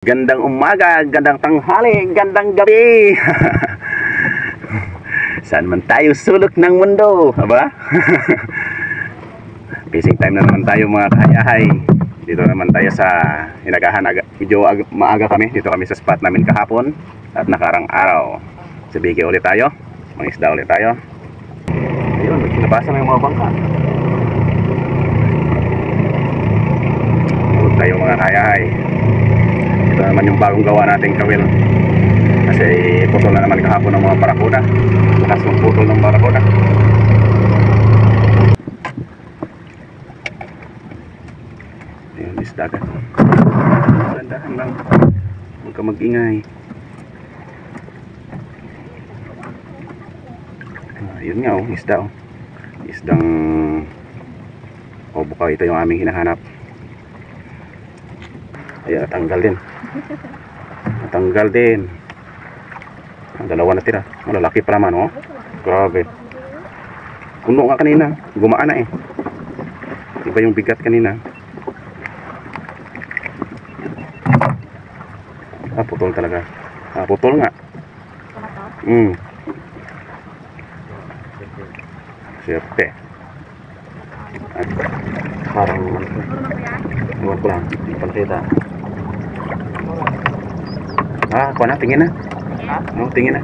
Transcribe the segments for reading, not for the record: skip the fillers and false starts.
Gandang umaga, gandang tanghali, gandang gabi. Saan man tayo sulok ng mundo, aba? Fishing time na naman tayo mga kahayahay. Dito naman tayo sa Hinagahan. Medyo maaga kami. Dito kami sa spot namin kahapon at nakarang araw. Sa Biki ulit tayo. Mga isda ulit tayo. Ayun, nabasa na yung mga bangka. Ulit tayo mga kahayahay. Ito naman yung bagong gawa nating kawil. Kasi putol na naman kahapon ng mga barakuda. Lakas ng putol ng barakuda. Ayan, isda ka. Sandahan lang. Huwag ka mag-ingay. Yun nga oh, isda oh. Isdang buka, ito yung aming hinahanap. Ayan, natanggal din. Natanggal din. Ang dalawa na tira. Malalaki pa naman, oh. Grabe. Puno nga kanina. Gumaan na eh. Iba yung bigat kanina. Putol talaga. Putol nga. Siyempre. Parang iwan ko lang. Pansita. Kuha na, tingin na. Tingin na.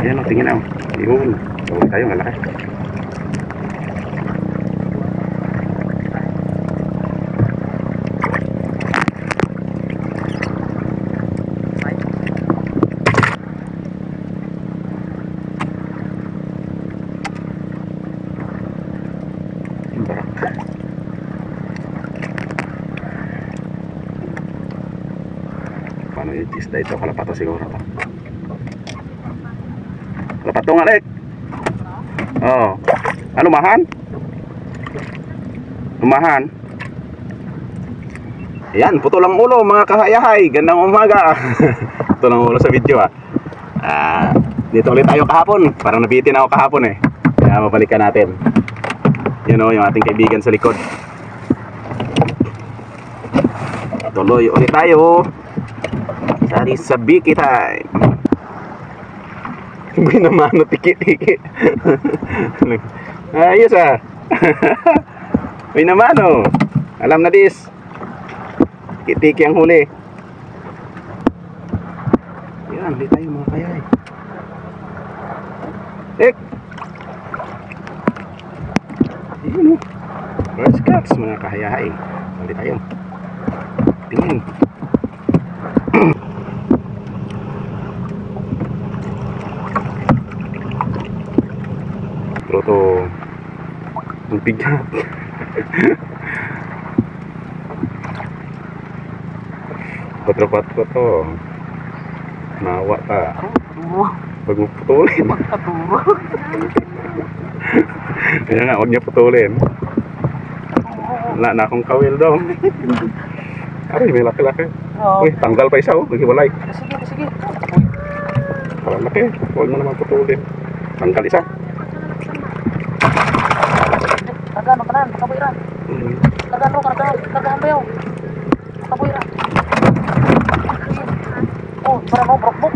Ayan, tingin na. Yun. Gawin tayo, malaki. Paano yung isda ito? Kalapato siguro to. Kalapato nga, Lek. Ano, mahan? Lumahan. Ayan, putol ang ulo mga kahayahay. Gandang umaga. Putol ang ulo sa video dito ulit tayo kahapon. Parang nabitin ako kahapon eh. Kaya mabalikan natin. Yun o, yung ating kaibigan sa likod. Tuloy ulit tayo. Sari sa Biki time. Binamano tiki-tiki. Ayos Binamano. Alam na dis. Tiki-tiki ang huli. Yan, ulit tayo mga kayay. Yun o. First cuts mga kahayahay. Ulit tayo. Tingin. Ito ang bigat. Patrapat ko to. Nawa ta. Huwag mo putulin. Kaya nga, huwag niya putulin. Wala na akong kawil daw. Ay, may laki-laki. Uy, tanggal pa isa oh. Naghiwalay. Sige. Parang laki. Huwag mo naman putulin. Tanggal isa. Kargano, kanan, pakabuira. Kargahan ba yun? Pakabuira. Parang mo, brokbok.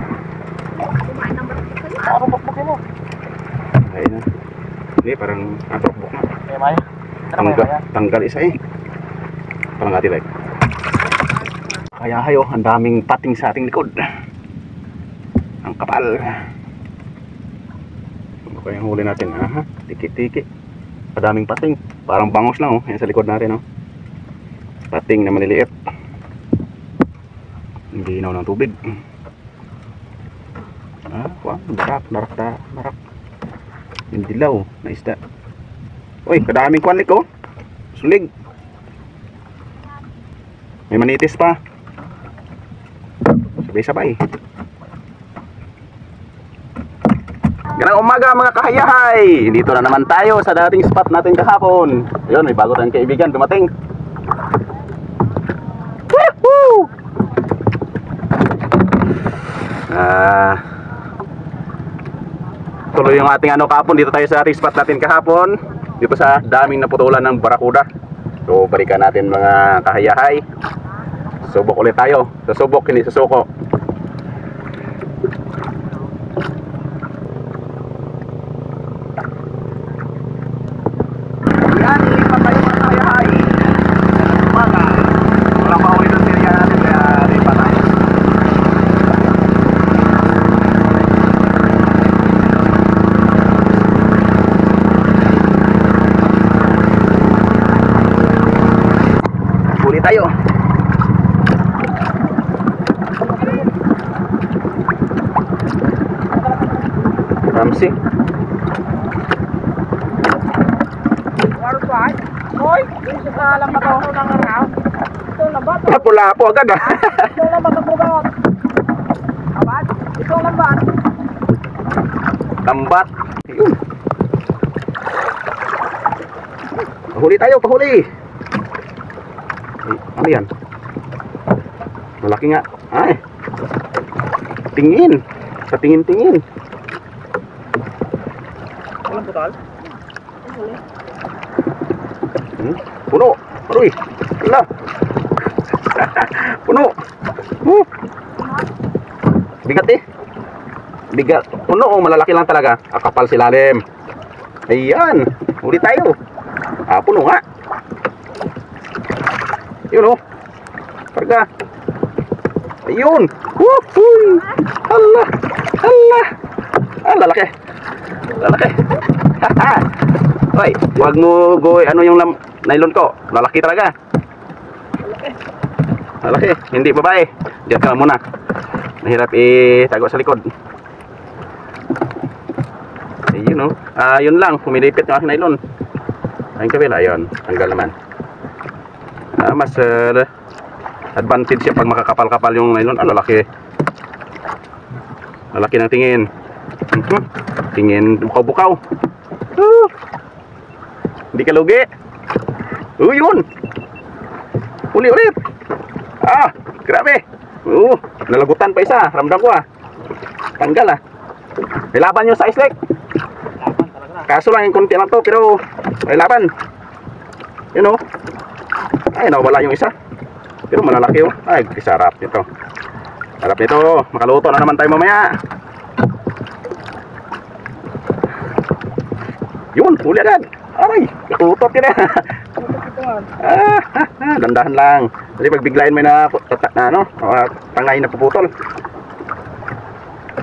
Parang brokbok yun mo. Ayun na. Hindi, parang brokbok na. Kaya maya? Tanggal isa eh. Parang ati like. Kaya hayo, ang daming pating sa ating likod. Ang kapal. Ano kaya yung huli natin? Tiki-tiki. Padaming pating. Parang bangos lang oh. Yan sa likod natin oh. Pating na maliliit. Hindi inaw ng tubig. Narak. Yung dilaw na isda. Uy, kadaming kwanlik oh. Sulig. May manitis pa. Sabay-sabay. Ganang umaga mga kahayahay. Dito na naman tayo sa dating spot natin kahapon. Ayun, may bago tayong kaibigan dumating. Woohoo! Tuloy yung ating kahapon. Dito tayo sa ating spot natin kahapon. Dito sa daming naputulan ng barakuda. So balikan natin mga kahayahay. Subok ulit tayo. Susubok, hindi susuko. Yan, ilipat tayo mga kayahay. Umaga. Walang pauwi ng siriya natin, kaya lipat tayo. Huli tayo. Ramsey. Hoy, isa sa alam ba ito ng araw? Ito lang ba? Pula po agad ah. Ito lang ba ito bugat? Abad? Ito lang ba? Tambat. Ayun. Pahuli tayo, pahuli. Ay, ano yan? Malaki nga. Ay. Tingin. Sa tingin-tingin. Walang putal? Puno. Aroy. Wala. Puno. Bigat eh. Bigat. Puno o malalaki lang talaga. Kapal si lalim. Ayan. Huli tayo. Puno nga. Yun o. Karga. Ayun. Wuhuy. Allah. Allah. Lalaki. Lalaki. Haha. Hoy, wag mo goy ano yung nylon ko. Lalaki talaga. Lalaki. Hindi babae. Diyan ka muna. Mahirap itago sa likod. Ayun o. Yun lang. Pumilipit yung aking nylon. Ang kabila. Ayun. Tanggal naman. Mas advantage siya pag makakapal-kapal yung nylon. Lalaki. Lalaki ng tingin. Tingin bukaw-bukaw. Hindi ka lugi. Yun. Uli ulit. Grabe. Nalagutan pa isa. Ramdam ko Tanggal May laban yung sa islek. Kaso lang yung konti lang to, pero may laban. Yun Ay, nawala yung isa. Pero malalaki Ay, sarap nito. Sarap nito. Makaluto na naman tayo mamaya. Yun, huli agad. Aray, natutot ka na. Dandahan lang. Kasi pag biglain may tangay na puputol.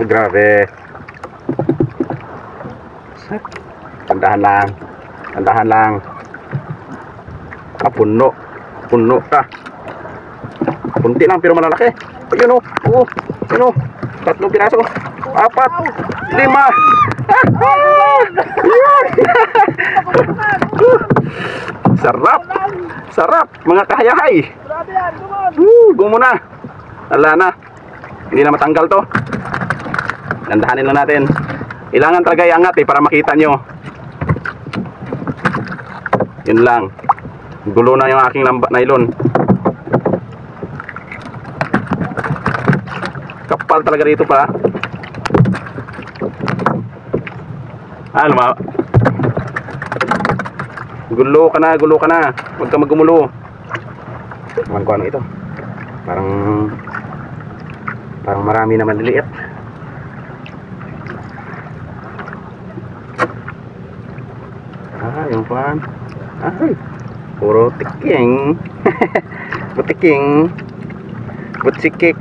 Grabe. Dandahan lang. Dandahan lang. Puno. Puno ka. Kunti lang pero malalaki. Ayun Ayun 3 piraso. 4, 5. Yun. Sarap. Sarap mga kahayahay. Gumuna. Wala na. Hindi na matanggal to. Dandahanin lang natin. Kailangan talaga iangat para makita nyo. Yun lang. Gulo na yung aking nylon. Kapal talaga dito pa. Gulo ka na, gulo ka na. Huwag ka magumulo. Ewan ko ano ito. Parang marami na maliliit. Yung pan. Puro tiking. Butiking. Butsikik.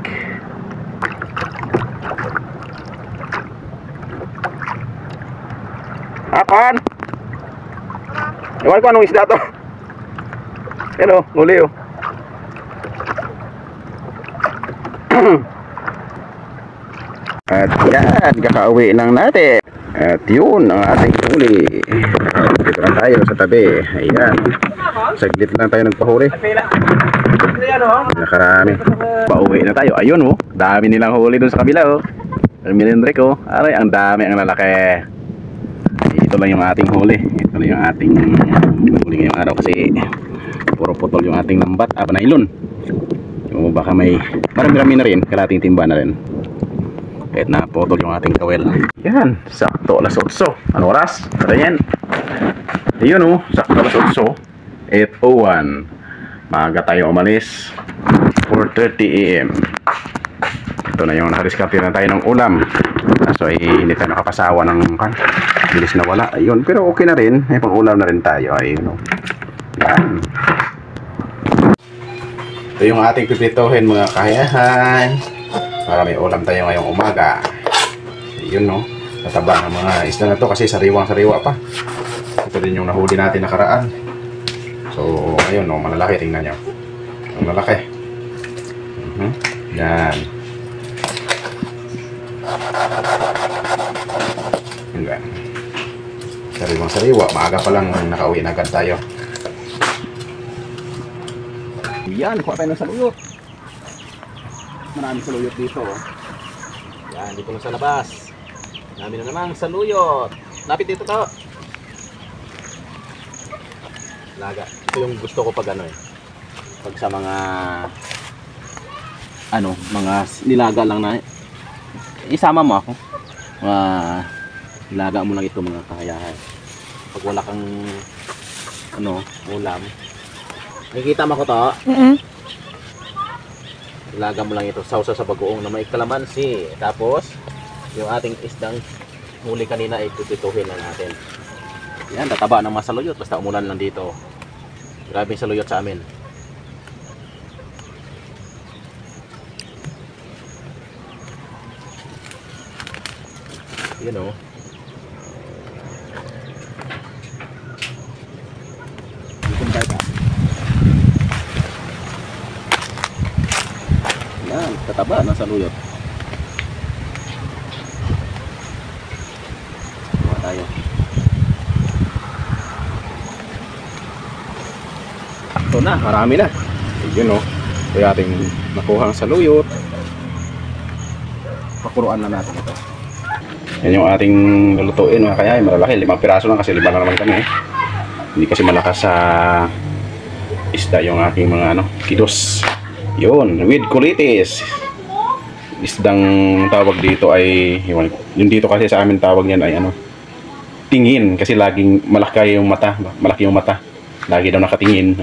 Pan. Ewan ko anong isda to. Yan nguli At yan, kakauwi lang natin. At yun ang ating huli. Dito lang tayo sa tabi. Ayan. Saglit lang tayo nagpahuli. Nakarami. Pauwi na tayo. Ayun dami nilang huli dun sa kabila Milindrik Aray, ang dami, ang lalaki. Ito lang yung ating huli. Ito lang yung ating huli ngayong araw kasi puro putol yung ating lambat. Nylon. Baka may marami-rami na rin. Kalating timba na rin. Kahit na putol yung ating kawel. Yan. Sakto alas 8. Ano oras? Ano yan? Ayun sakto alas 8. 8:01. Maaga tayo umalis. 4:30 AM. Ito na yung nakadiskarte na tayo ng ulam. So ay hindi tayo nakapasawa ng bilis na wala. Ayun, pero okay na rin. May pang-ulam na rin tayo. Ayun. Yan. Ito yung ating pipitohin mga kayahan. Para may ulam tayo ngayong umaga. Ayun no. Tataba ng mga isda na to kasi sariwang-sariwa pa. Ito din yung nahuli natin nakaraan. So, ayun no, malalaki, tingnan nyo. Ang malaki. Yan. Yan. Sariwang-sariwa. Maaga pa lang nakauwi na agad tayo. Yan, kuha tayo ng saluyot. Maraming saluyot dito. Yan, dito na sa labas. Dami na namang saluyot. Lapit dito to. Laga. Ito yung gusto ko pag ano eh. Pag sa mga mga nilaga lang na isama mo ako. Nilaga mo lang ito mga kahayahan. Pag wala kang ulam. Nakikita mo ko to? Nilaga mo lang ito. Sausa sa bagoong na may kalamansi. Tapos yung ating isdang huli kanina ay tutituhin na natin. Yan, tataba ng mga saluyot. Basta umulan lang dito. Grabe yung saluyot sa amin. Yan o. Yan, tataba ng saluyot. Tayo. Ito na, marami na. Yun o. Ito yung ating nakuhang saluyot. Pakuruan na natin ito. Yan yung ating lulutuin mga kaya. Malalaki, 5 piraso lang kasi 5 na naman kami. Hindi kasi malakas sa isda yung aking mga kidos. Yun, with kulitis. Isdang tawag dito ay yung dito kasi sa amin tawag niyan ay tingin kasi laging malaki yung mata, lagi daw nakatingin.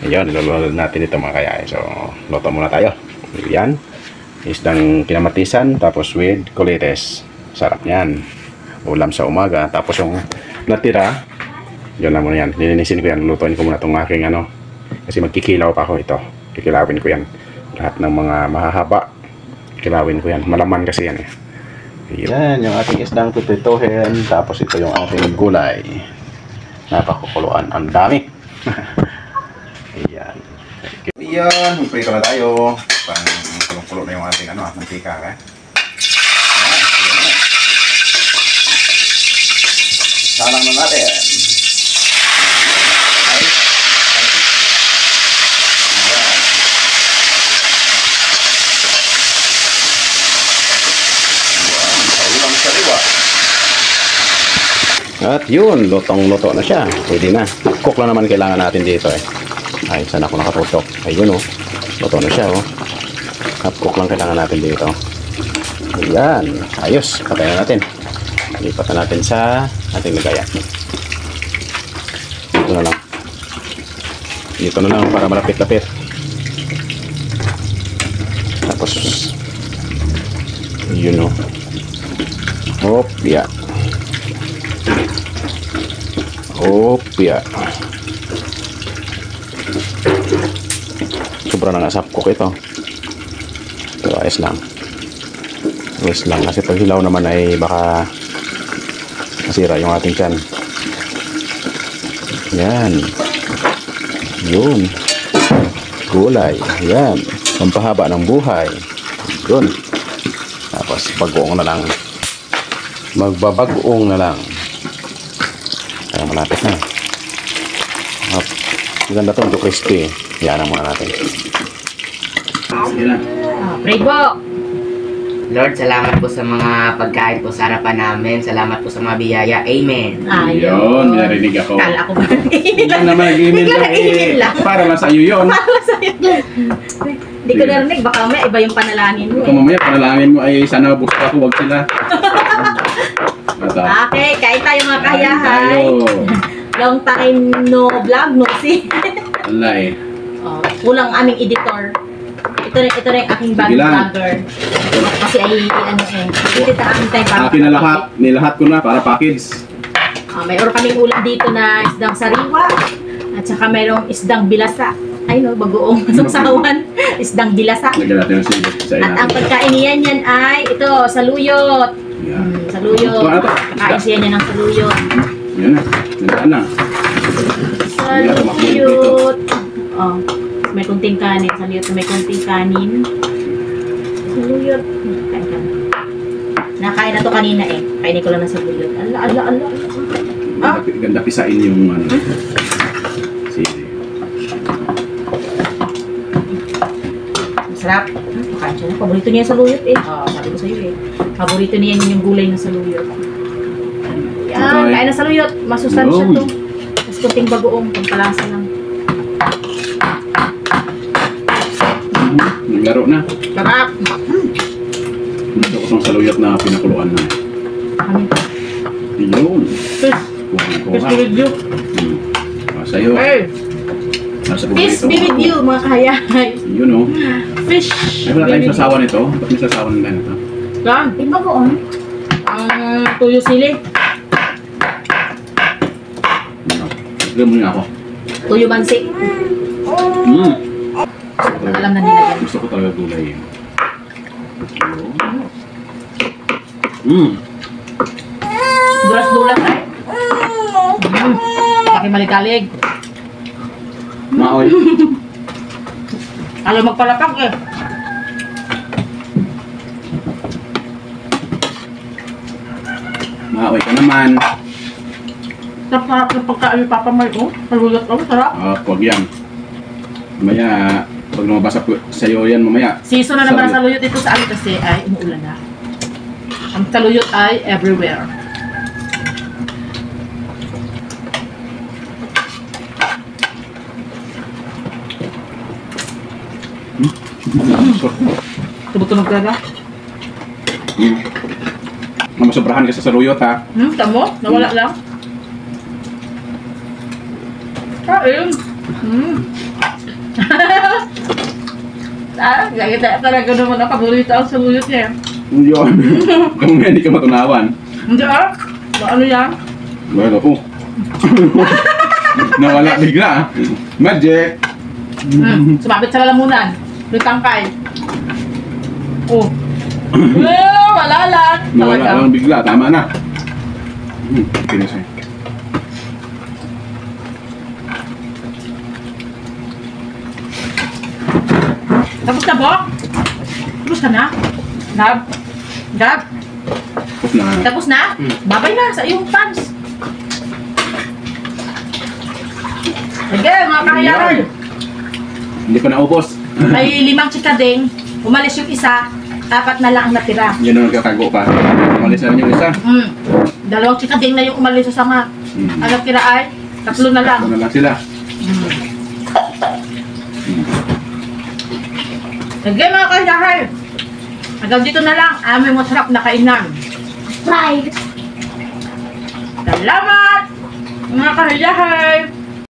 Ayun, niluluto natin ito mga kaya. So luto muna tayo. Yan, isdang kinamatisan tapos with kulites. Sarap yan, ulam sa umaga. Tapos yung natira, yun lang muna yan, nilinisin ko yan. Lutuin ko muna itong aking kasi magkikilaw pa ako ito. Kikilawin ko yan, lahat ng mga mahahaba kilawin ko yan, malaman kasi yan eh. Yan yung ating isdang pipituhin. Tapos ito yung ating gulay. Napakukuluan. Ang dami. Ayan. Ayan. Magprito na tayo. Pang kulong-kulo na yung ating mantika. Salang na natin. At yun, lutong-luto na siya. Pwede na. Cook lang naman kailangan natin dito eh. Ay, saan ako nakatutok? Ayun oh. Luto na siya oh. Half cook lang kailangan natin dito. Ayan. Ayos. Patayin na natin. Lipat na natin sa ating ligaya. Dito na lang. Dito na lang para malapit-lapit. Tapos yun oh. Hop, yeah. Opya. Sobra na nga sapkok ito. Pero ayos lang. Ayos lang. Kasi pag hilaw naman ay baka masira yung ating tiyan. Yan. Yun. Gulay. Yan. Pampahaba ng buhay. Yun. Tapos bagoong na lang. Magbabagoong na lang. Kaya malapit na. Maganda ito, ito crispy. Yan ang muna natin. Sige na. Pray po. Lord, salamat po sa mga pagkain po sa harapan namin. Salamat po sa mga biyaya. Amen. Ayun, narinig ako. Kala ko ba? Hindi naman nag-email lang. Para lang sa'yo yun. Hindi ko narinig. Baka may iba yung panalangin mo. Kung mamaya panalangin mo ay sana busta ko, wag sila. Okay, kain tayo mga kayahay. Long time no vlog, no see. Wala eh. Kulang aming editor. ito na yung aking bag Sige lang. vlogger. Kasi ay, ano eh, dito ang time para. Akin na lahat. Nilahat ko na para package. Mayroon kaming ulam dito na isdang sariwa. At saka mayroong isdang bilasa. Ay no, bagoong sasawan. Isdang bilasa. Lagyan natin ng silip sa At ang ilalim. pagkain niyan yan ay ito, saluyot. Yan. Saluyot. Ito, ito. Kain siya niya ng saluyot. Yan na. Nandaan na. Saluyot. Oh, may kunting kanin. Saluyot na may kunting kanin. Saluyot. Kain ka. Nakain na to kanina eh. Kainin ko lang ng saluyot. Ala. Ganda pisain yung ano. Sige. Masarap. Makain siya na. Paborito niya yung saluyot eh. Sabi ko sa'yo eh. Paborito niya yung gulay ng saluyot. Yan, Okay. kain na saluyot. Masustansya Yun. to. Tapos kunting bagoong. Pagkalasa lang. Naglaro na. Sarap. Gusto ko itong saluyot na pinakuluan na. Kami. Yun. Fish. Fish Kuha. with you. Sa'yo. Hey. Nasa Fish paborito. with you, mga kayahay. Yun o. Fish. Ay, wala tayong sasawa nito. Ba't may sasawa na ito? Yan. Iba ko on. Ang tuyo sili. Gawin mo na ako. Tuyo mansi. Alam na nila yan. Gusto ko talaga gulay yun. Dulas-dulas ay. Laki malikalig. Maoy. Alam magpalapak eh. Maoy ka naman. Sarap ng pagkain Papa May. Oh, saluyot ko. Sarap. Huwag yan. Mamaya, pag lumabas sa'yo yan mamaya. Season na naman ang saluyot dito sa amin kasi ay umuulan na. Ang saluyot ay everywhere. Tumutunog talaga. Masobrahan ka sa saluyot ha. Tamo? Nawala lang. Kain. Talaga naman ang paborito ang saluyot niya. Hindi yun. Kung hindi ka matunawan. Hindi ah. Ano yan? Well, ako. Nawala bigla. Magic. Sumabit sa lalamunan. May tangkay. Oh. Wala lang. Nawala Talaga. lang bigla. Tama na. Finish eh. Tapos na po? Tapos ka na? Gab? Gab? Tapos na. Tapos na? Babay na sa iyong fans. Sige, mga kahayaran. Hindi pa naubos. May 5 chikading. Umalis yung isa. 4 na lang ang natira. Yun ang nagkakago pa. Umalis na rin yung isa. 2 chikading na yung umalis sa sama. Ang natira ay 3 na lang. Ano na lang sila. Sige mga kahayaran. Hanggang dito na lang. Aming masarap na kainan. Try. Salamat! Mga kahayaran.